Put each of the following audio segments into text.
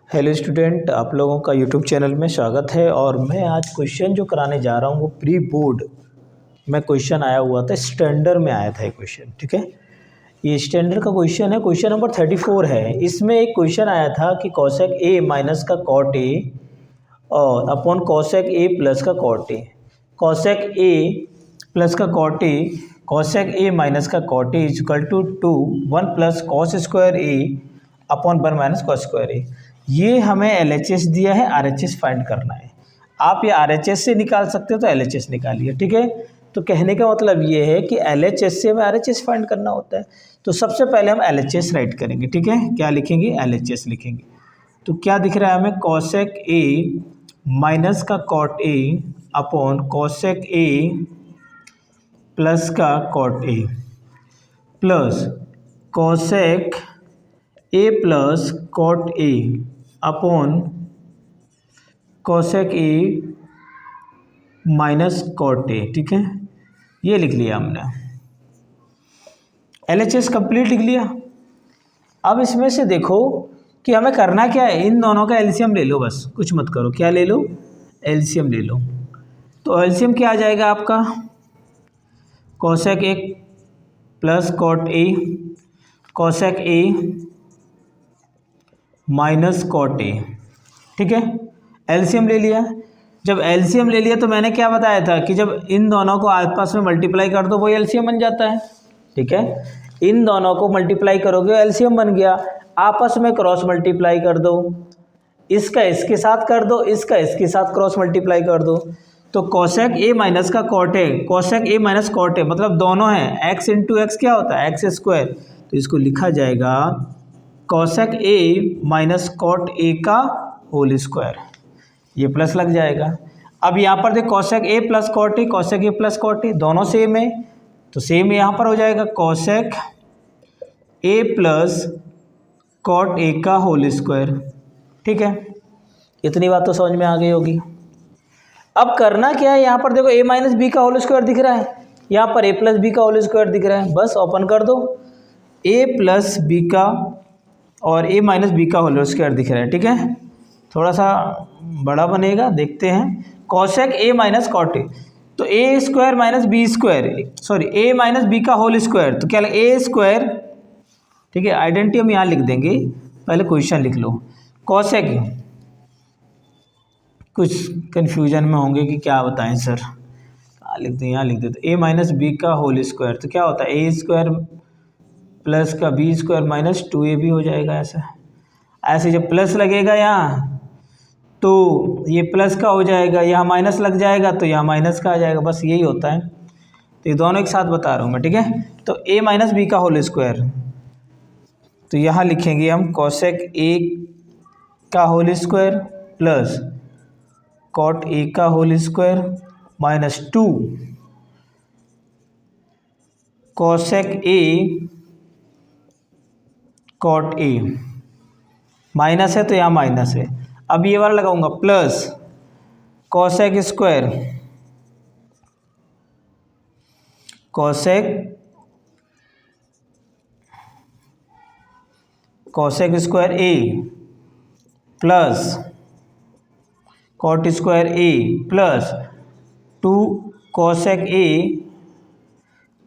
Hello student, आप लोगों का यूट्यूब चैनल में स्वागत है। और मैं आज क्वेश्चन जो कराने जा रहा हूँ वो प्री बोर्ड में क्वेश्चन आया हुआ था, स्टैंडर्ड में आया था ये क्वेश्चन। ठीक है, ये स्टैंडर्ड का क्वेश्चन है, क्वेश्चन नंबर 34 है। इसमें एक क्वेश्चन आया था कि कॉसेक ए माइनस का कॉट ए और अपॉन कॉसेक ए प्लस का कॉट ए। कॉसेक ए प्लस का कॉट ए, कॉसेक ए माइनस का cot A is equal to 1 plus cos square A upon 1 minus cos square ए। ये हमें एलएचएस दिया है, आरएचएस फाइंड करना है। आप ये आरएचएस से निकाल सकते हो तो एलएचएस निकालिए। ठीक है, तो कहने का मतलब ये है कि एलएचएस से हमें आरएचएस फाइंड करना होता है। तो सबसे पहले हम एलएचएस राइट करेंगे। ठीक है, क्या लिखेंगे? एलएचएस लिखेंगे। तो क्या दिख रहा है हमें? कॉसेक ए माइनस का cot A upon cosec A plus का cot A plus cosec A plus cot A upon cosec A minus cot ए। ठीक है, ये लिख लिया हमने। एलएचएस कंप्लीट लिख लिया। अब इसमें से देखो कि हमें करना क्या है, इन दोनों का एलसीएम ले लो, बस कुछ मत करो। क्या ले लो? एलसीएम ले लो। तो एलसीएम क्या आ जाएगा आपका? कॉसेक ए प्लस कॉट ए, कॉसेक ए माइनस कॉट ए। ठीक है, एलसीएम ले लिया। जब एलसीएम ले लिया तो मैंने क्या बताया था कि जब इन दोनों को आपस में मल्टीप्लाई कर दो वो एलसीएम बन जाता है। ठीक है, इन दोनों को मल्टीप्लाई करोगे एलसीएम बन गया। आपस में क्रॉस मल्टीप्लाई कर दो, इसका इसके साथ कर दो, इसका इसके साथ क्रॉस मल्टीप्लाई कर दो। तो कॉसेक ए माइनस का cot A, cosec A minus cot a मतलब दोनों हैं, एक्स इंटू एक्स क्या होता है? X square. तो इसको लिखा जाएगा कॉसेक ए माइनस कॉट ए का होल स्क्वायर। ये प्लस लग जाएगा। अब यहाँ पर देख, cosec A plus cot A, cosec A plus cot a दोनों सेम है, तो सेम यहाँ पर हो जाएगा कॉसेक ए प्लस कॉट ए का होल स्क्वायर। ठीक है, इतनी बात तो समझ में आ गई होगी। अब करना क्या है, यहाँ पर देखो ए माइनस बी का होल स्क्वायर दिख रहा है, यहाँ पर ए प्लस बी का होल स्क्वायर दिख रहा है। बस ओपन कर दो, ए प्लस बी का और ए माइनस बी का होल स्क्वायर दिख रहा है। ठीक है, थोड़ा सा बड़ा बनेगा, देखते हैं। Cosec A minus cot A, तो A square minus B square, sorry A minus B का होल स्क्वायर, तो क्या ए स्क्वायर। ठीक है, आइडेंटिटी हम यहाँ लिख देंगे, पहले क्वेश्चन लिख लो। कॉसेक, कुछ कन्फ्यूजन में होंगे कि क्या बताएं सर, लिख दें, यहाँ लिख देते ए माइनस बी का होल स्क्वायर, तो क्या होता है? ए स्क्वायर प्लस का बी स्क्वायर माइनस 2a भी हो जाएगा। ऐसा ऐसे जब प्लस लगेगा यहाँ तो ये प्लस का हो जाएगा, यहाँ माइनस लग जाएगा तो यहाँ माइनस का आ जाएगा। बस यही होता है, तो ये दोनों एक साथ बता रहा हूँ मैं। ठीक है, तो ए माइनस बी का होल स्क्वायर, तो यहाँ लिखेंगे हम कॉसेक ए का होल स्क्वायर प्लस कॉट ए का whole square minus 2 cosec A cot A. Minus है तो यहाँ माइनस है। अब ये वाला लगाऊंगा plus cosec square, cosec square A plus cot square A plus 2 cosec A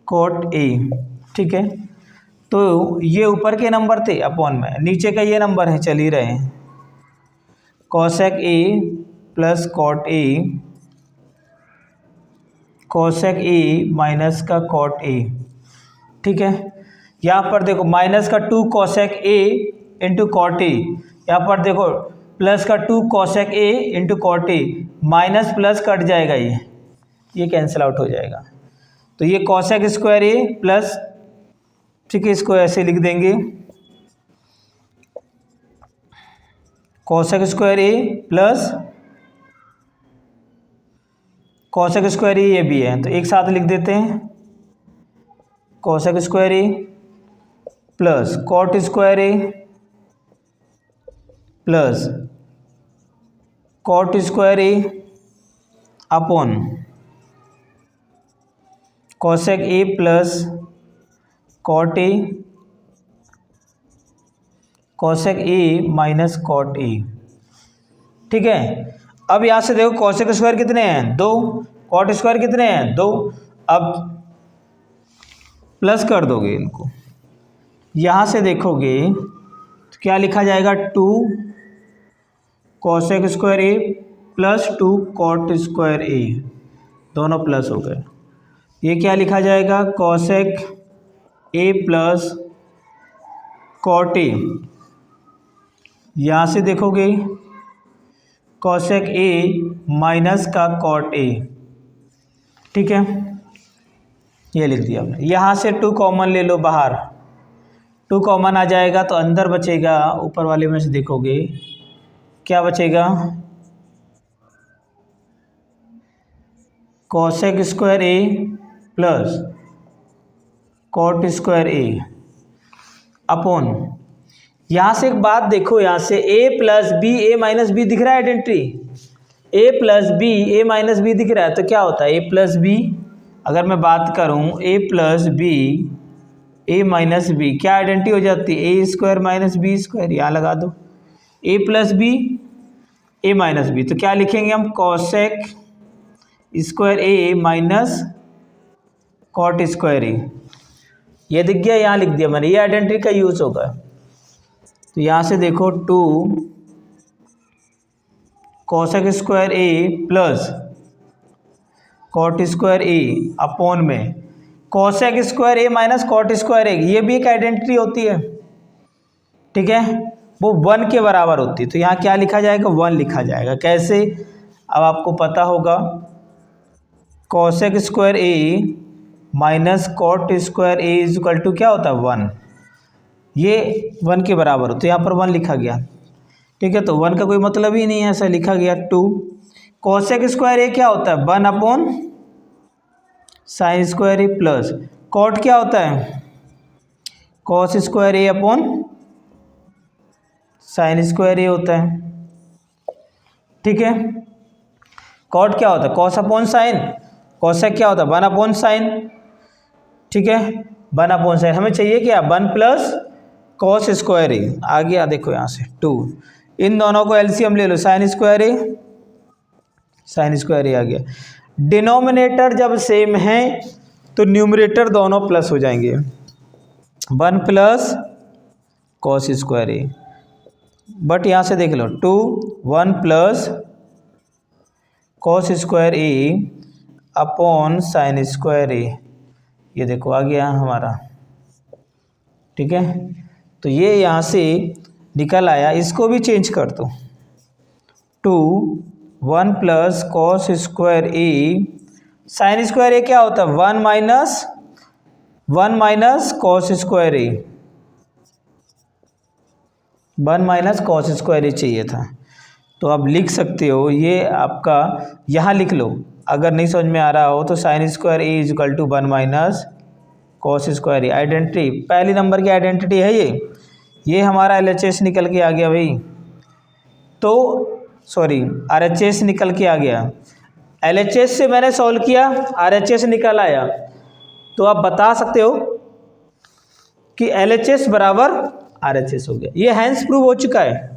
cot ए। ठीक है, तो ये ऊपर के नंबर थे अपॉन में, नीचे का ये नंबर है, चल ही रहे हैं। कॉसेक ए प्लस कॉट ए, कॉसेक ए माइनस का कॉट ए। ठीक है, यहाँ पर देखो माइनस का 2 cosec a into cot a, यहाँ पर देखो प्लस का 2 cosec a into cot A, minus plus कट जाएगा, ये कैंसिल आउट हो जाएगा। तो ये कॉसेक स्क्वायर ए प्लस, ठीक है, इसको ऐसे लिख देंगे कॉसेक स्क्वायर ए प्लस कॉसेक स्क्वायर ए, ये भी है तो एक साथ लिख देते हैं cosec square A plus cot square A plus cot square A upon cosec A plus cot a cosec a minus cot ए। ठीक है, अब यहाँ से देखो कोसेक स्क्वायर कितने हैं 2, कॉट स्क्वायर कितने हैं 2। अब प्लस कर दोगे इनको, यहाँ से देखोगे तो क्या लिखा जाएगा 2 cosec square A plus 2 cot square a, दोनों प्लस हो गए। ये क्या लिखा जाएगा cosec a plus cot a, यहाँ से देखोगे कोसेक ए माइनस का कॉट ए। ठीक है, ये लिख दिया हमने। यहाँ से 2 कॉमन ले लो बाहर, 2 कॉमन आ जाएगा तो अंदर बचेगा, ऊपर वाले में से देखोगे क्या बचेगा कोसेक स्क्वायर ए प्लस कॉट स्क्वायर ए अपॉन, यहाँ से एक बात देखो, यहाँ से a plus b a minus b दिख रहा है identity, a plus b a minus b दिख रहा है, तो क्या होता है a प्लस बी, अगर मैं बात करूँ a plus b a minus b, क्या आइडेंटिटी हो जाती है ए स्क्वायर माइनस बी स्क्वायर, यहाँ लगा दो a plus b a minus b, तो क्या लिखेंगे हम cosec square a minus cot square ए, ये दिख गया, यहाँ लिख दिया मैंने, ये आइडेंटिटी का यूज होगा। तो यहाँ से देखो 2 कोसेक स्क्वायर ए प्लस कॉट स्क्वायर ए अपॉन में cosec square a minus cot square ए, ये भी एक आइडेंटिटी होती है। ठीक है, वो 1 के बराबर होती है, तो यहाँ क्या लिखा जाएगा 1 लिखा जाएगा। कैसे, अब आपको पता होगा cosec square a minus cot square a is equal to क्या होता है 1, ये 1 के बराबर हो, तो यहाँ पर 1 लिखा गया। ठीक है, तो 1 का कोई मतलब ही नहीं है, ऐसा लिखा गया। 2 कोसेक स्क्वायर ए क्या होता है 1 अपॉन साइन स्क्वायर ए प्लस कॉट क्या होता है कॉस स्क्वायर ए अपॉन साइन स्क्वायर ए होता है। ठीक है, कॉट क्या होता है कॉस अपॉन साइन, कोसेक क्या होता है 1 अपॉन साइन। ठीक है, 1 अपॉन साइन, हमें चाहिए क्या 1 प्लस कॉस स्क्वायर ए, आ गया देखो यहाँ से 2, इन दोनों को एलसीएम ले लो, साइन स्क्वायर ए साइन स्क्वायर ए आ गया। डिनोमिनेटर जब सेम है तो न्यूमरेटर दोनों प्लस हो जाएंगे, 1 plus cos square A, but यहाँ से देख लो 2 1 प्लस कॉस स्क्वायर ए अपॉन साइन स्क्वायर ए, ये देखो आ गया हमारा। ठीक है, तो ये यहाँ से निकल आया, इसको भी चेंज कर दो 2 1 प्लस कॉस स्क्वायर ए साइन स्क्वायर ए क्या होता है 1 माइनस कॉस स्क्वायर ए, 1 माइनस कॉस स्क्वायर ए चाहिए था, तो आप लिख सकते हो ये आपका, यहाँ लिख लो अगर नहीं समझ में आ रहा हो तो sine square a is equal to 1 minus cos square a. Identity पहली नंबर की आइडेंटिटी है ये हमारा LHS निकल के आ गया भाई, तो सॉरी RHS निकल के आ गया, LHS से मैंने सॉल्व किया RHS निकल आया, तो आप बता सकते हो कि LHS बराबर RHS हो गया, ये हैंस प्रूव हो चुका है।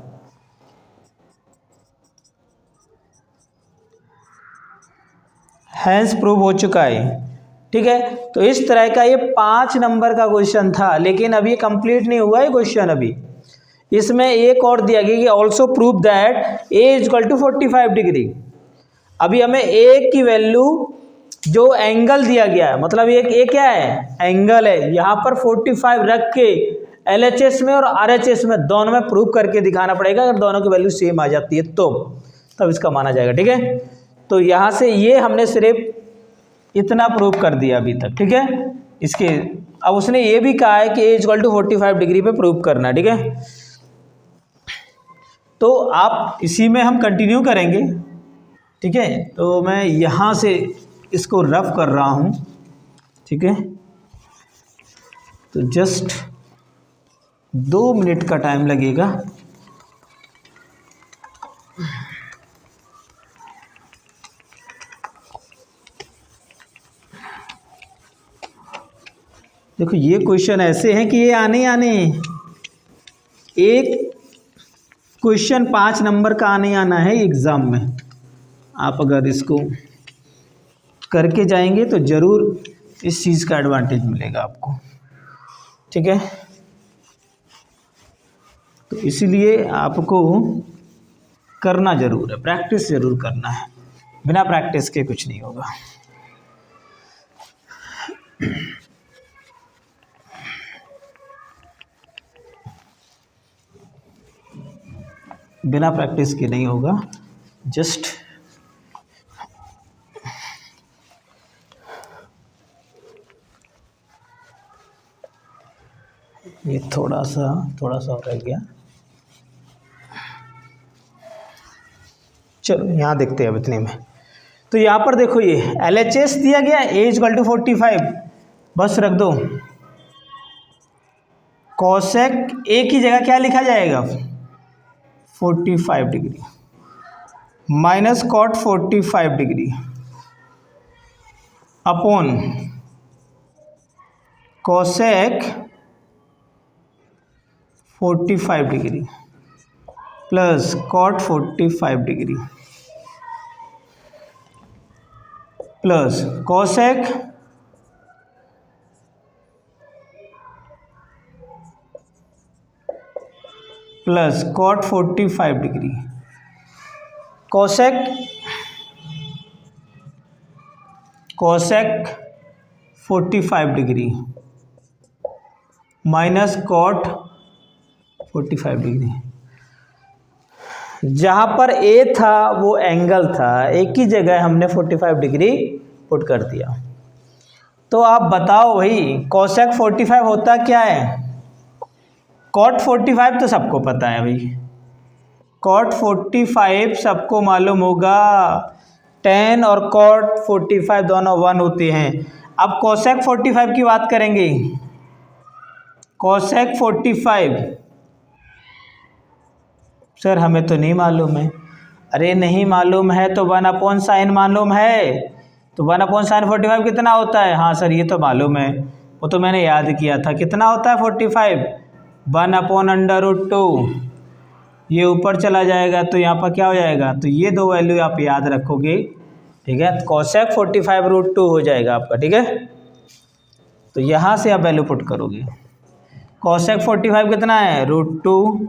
हैंस प्रूव हो चुका है। ठीक है, तो इस तरह का ये 5 नंबर का क्वेश्चन था, लेकिन अभी ये कंप्लीट नहीं हुआ है क्वेश्चन, अभी इसमें एक और दिया गया कि also prove that a is equal to 45 degree. अभी हमें a की वैल्यू जो एंगल दिया गया है, मतलब ये क्या है एंगल है, यहाँ पर 45 रख के LHS में और RHS में दोनों में प्रूव करके दिखाना पड़ेगा, अगर दोनों की वैल्यू सेम आ जाती है तो तब इसका माना जाएगा। ठीक है, तो यहाँ से ये हमने सिर्फ इतना प्रूव कर दिया अभी तक। ठीक है, इसके अब उसने ये भी कहा है कि a इक्वल टू 45 डिग्री पे प्रूव करना है। ठीक है, तो आप इसी में हम कंटिन्यू करेंगे। ठीक है, तो मैं यहाँ से इसको रफ कर रहा हूँ। ठीक है, तो जस्ट 2 मिनट का टाइम लगेगा। देखो ये क्वेश्चन ऐसे हैं कि ये आने एक क्वेश्चन 5 नंबर का आने आना है एग्ज़ाम में। आप अगर इसको करके जाएंगे तो ज़रूर इस चीज़ का एडवांटेज मिलेगा आपको, ठीक है। तो इसीलिए आपको करना ज़रूर है, प्रैक्टिस ज़रूर करना है, बिना प्रैक्टिस के कुछ नहीं होगा। बिना प्रैक्टिस के नहीं होगा। जस्ट ये थोड़ा सा रह गया। चलो यहाँ देखते हैं अब इतने में। तो यहाँ पर देखो ये LHS दिया गया A=45, बस रख दो। कोसेक ए की जगह क्या लिखा जाएगा 45 degree minus cot 45 degree upon cosec 45 degree plus cot 45 degree plus cosec plus cot 45 degree. Cosec 45 degree minus cot 45 degree. जहाँ पर ए था वो एंगल था, ए की जगह हमने 45 डिग्री पुट कर दिया। तो आप बताओ भाई कोसेक 45 होता क्या है? कॉट 45 तो सबको पता है भाई, कॉट 45 सबको मालूम होगा, tan और कॉट 45 दोनों 1 होते हैं। अब कोसेक 45 की बात करेंगे। कोसेक 45 सर हमें तो नहीं मालूम है। अरे नहीं मालूम है तो 1/sin मालूम है, तो 1/sin 45 कितना होता है? हाँ सर ये तो मालूम है, वो तो मैंने याद किया था। कितना होता है 45? 1/√2। ये ऊपर चला जाएगा तो यहाँ पर क्या हो जाएगा? तो ये दो वैल्यू आप याद रखोगे, ठीक है। कोसेक 45√2 हो जाएगा आपका, ठीक है। तो यहाँ से आप वैल्यू पुट करोगे। कोसेक 45 कितना है? √2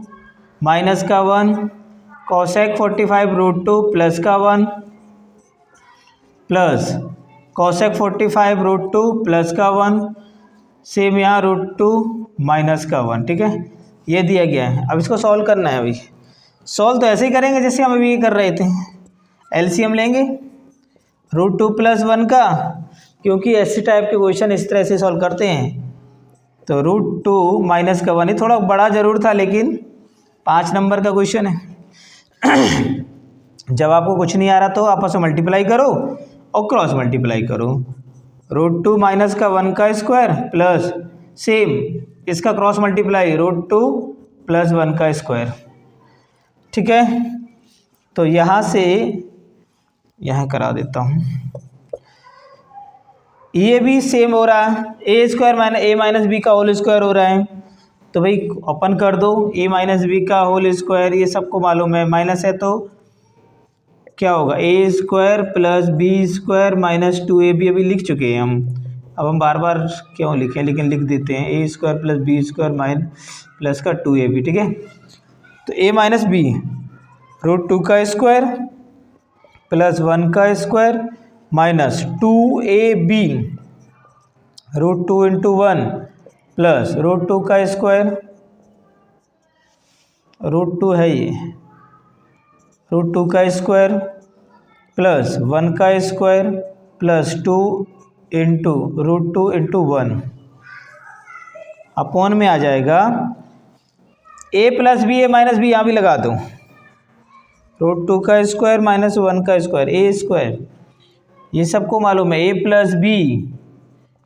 माइनस का 1, कोसेक 45√2 प्लस का 1 प्लस कोसेक 45√2 प्लस का 1, सेम यहाँ √2 माइनस का 1, ठीक है। ये दिया गया है। अब इसको सॉल्व करना है। अभी सॉल्व तो ऐसे ही करेंगे जैसे हम अभी कर रहे थे। एलसीएम लेंगे √2 प्लस 1 का, क्योंकि ऐसे टाइप के क्वेश्चन इस तरह से सॉल्व करते हैं। तो √2 माइनस का 1, ये थोड़ा बड़ा ज़रूर था लेकिन 5 नंबर का क्वेश्चन है। जब आपको कुछ नहीं आ रहा तो आपस में मल्टीप्लाई करो और क्रॉस मल्टीप्लाई करो। √2 माइनस का 1 का स्क्वायर प्लस सेम इसका क्रॉस मल्टीप्लाई √2 प्लस 1 का स्क्वायर, ठीक है। तो यहाँ से यहाँ करा देता हूँ। ये भी सेम हो रहा है, ए square minus A minus B का होल स्क्वायर हो रहा है। तो भाई ओपन कर दो, ए माइनस बी का होल स्क्वायर ये सबको मालूम है, माइनस है तो क्या होगा? A square plus B square minus 2ab अभी लिख चुके हैं हम, अब हम बार बार क्यों लिखें, लेकिन लिख देते हैं। A square plus B square minus plus का 2ab, ठीक है। तो ए माइनस बी √2 का स्क्वायर प्लस 1 का square minus 2ab √2 into 1 plus √2 का स्क्वायर, √2 है ये, √2 का स्क्वायर प्लस 1 का square plus 2 into √2 into 1 upon में आ जाएगा a plus b, a minus b यहाँ भी लगा दो, √2 का स्क्वायर माइनस 1 का स्क्वायर, ए स्क्वायर ये सबको मालूम है, a plus b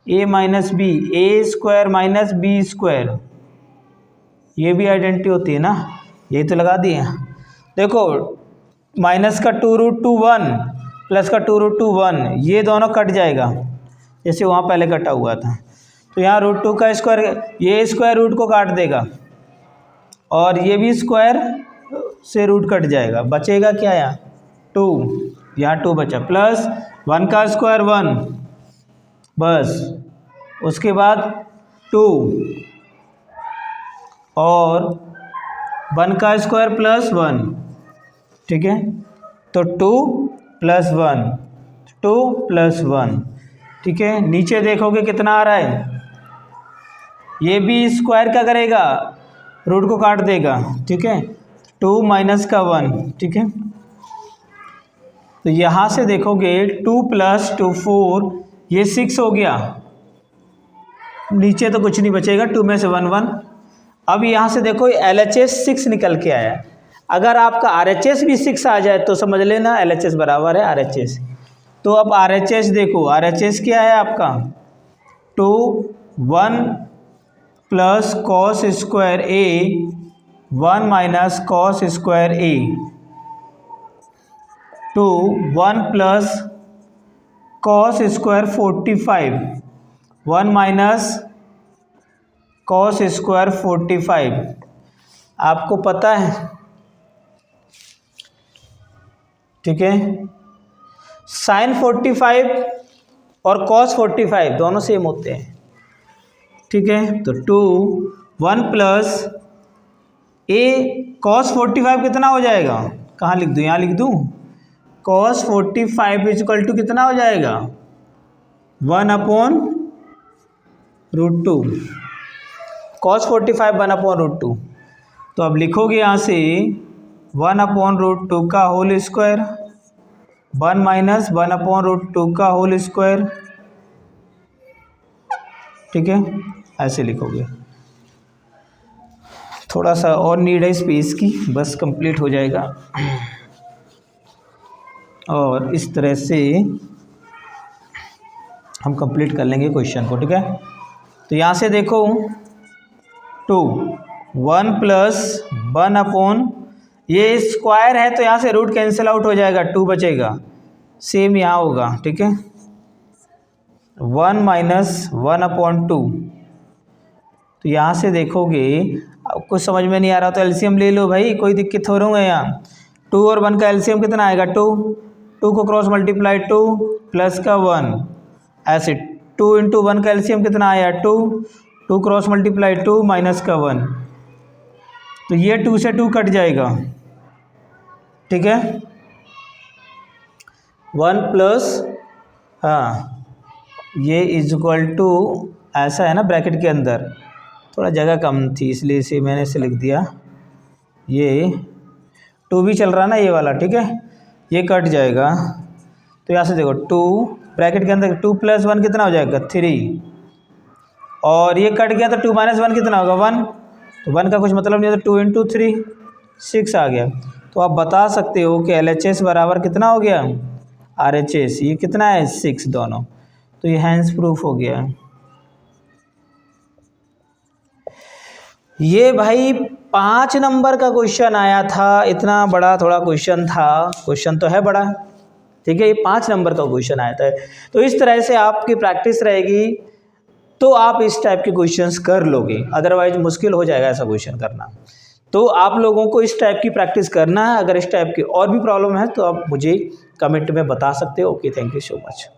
a minus b, a square minus B square, ये भी आइडेंटिटी होती है ना, यही तो लगा दिए। देखो माइनस का 2√2 1 प्लस का 2√2 1, ये दोनों कट जाएगा जैसे वहाँ पहले कटा हुआ था। तो यहाँ √2 का स्क्वायर, ये स्क्वायर रूट को काट देगा, और ये भी स्क्वायर से रूट कट जाएगा, बचेगा क्या यहाँ 2, यहाँ 2 बचा, प्लस 1 का स्क्वायर 1, बस उसके बाद 2 और 1 का स्क्वायर प्लस 1, ठीक है। तो 2 + 1, 2 + 1, ठीक है। नीचे देखोगे कितना आ रहा है, ये भी स्क्वायर क्या करेगा, रूट को काट देगा, ठीक है। 2 - 1, ठीक है। तो यहाँ से देखोगे 2 + 2 4, ये 6 हो गया, नीचे तो कुछ नहीं बचेगा, 2 में से 1 1। अब यहाँ से देखो LHS 6 निकल के आया, अगर आपका RHS भी 6 आ जाए तो समझ लेना LHS बराबर है RHS। तो अब RHS देखो, RHS क्या है आपका 2 1 + cos square A 1 - cos square A, 2 1 + cos square 45 1 - cos square 45, आपको पता है, ठीक है। साइन 45 और cos 45 दोनों सेम होते हैं, ठीक है। तो 2 1 + A cos 45 कितना हो जाएगा, कहाँ लिख दूँ, यहाँ लिख दूँ, cos 45 = कितना हो जाएगा 1/√2, cos 45 1/√2। तो अब लिखोगे यहाँ से 1/√2 का होल स्क्वायर 1 - 1/√2 का होल स्क्वायर, ठीक है, ऐसे लिखोगे। थोड़ा सा और नीड है स्पेस की, बस कंप्लीट हो जाएगा। और इस तरह से हम कंप्लीट कर लेंगे क्वेश्चन को, ठीक है। तो यहाँ से देखो 2 1 + 1 ये स्क्वायर है तो यहाँ से रूट कैंसिल आउट हो जाएगा, 2 बचेगा, सेम यहाँ होगा, ठीक है। 1 - 1/2, तो यहाँ से देखोगे, अब कुछ समझ में नहीं आ रहा तो एलसीएम ले लो भाई, कोई दिक्कत हो रहा है यहाँ। 2 और 1 का एलसीएम कितना आएगा 2, 2 को क्रॉस मल्टीप्लाई 2 प्लस का 1, ऐसे 2 × 1 का एलसीएम कितना आया 2, 2 क्रॉस मल्टीप्लाई 2 माइनस का 1, तो ये 2 से 2 कट जाएगा, ठीक है। 1 प्लस ये = ऐसा है ना, ब्रैकेट के अंदर थोड़ा जगह कम थी इसलिए इसे मैंने ऐसे लिख दिया, ये 2 भी चल रहा ना ये वाला, ठीक है, ये कट जाएगा। तो यहाँ से देखो 2 ब्रैकेट के अंदर 2 + 1 कितना हो जाएगा 3, और ये कट गया तो 2 - 1 कितना होगा 1, तो 1 का कुछ मतलब नहीं है, तो 2 × 3 6 आ गया। तो आप बता सकते हो कि LHS बराबर कितना हो गया RHS, ये कितना है 6 दोनों, तो ये हैंस प्रूफ हो गया। ये भाई 5 नंबर का क्वेश्चन आया था, इतना बड़ा थोड़ा क्वेश्चन था, क्वेश्चन तो है बड़ा, ठीक है, ये 5 नंबर का क्वेश्चन आया था। तो इस तरह से आपकी प्रैक्टिस रहेगी तो आप इस टाइप के क्वेश्चंस कर लोगे, अदरवाइज मुश्किल हो जाएगा ऐसा क्वेश्चन करना। तो आप लोगों को इस टाइप की प्रैक्टिस करना है। अगर इस टाइप की और भी प्रॉब्लम है तो आप मुझे कमेंट में बता सकते हो। Okay, thank you so much.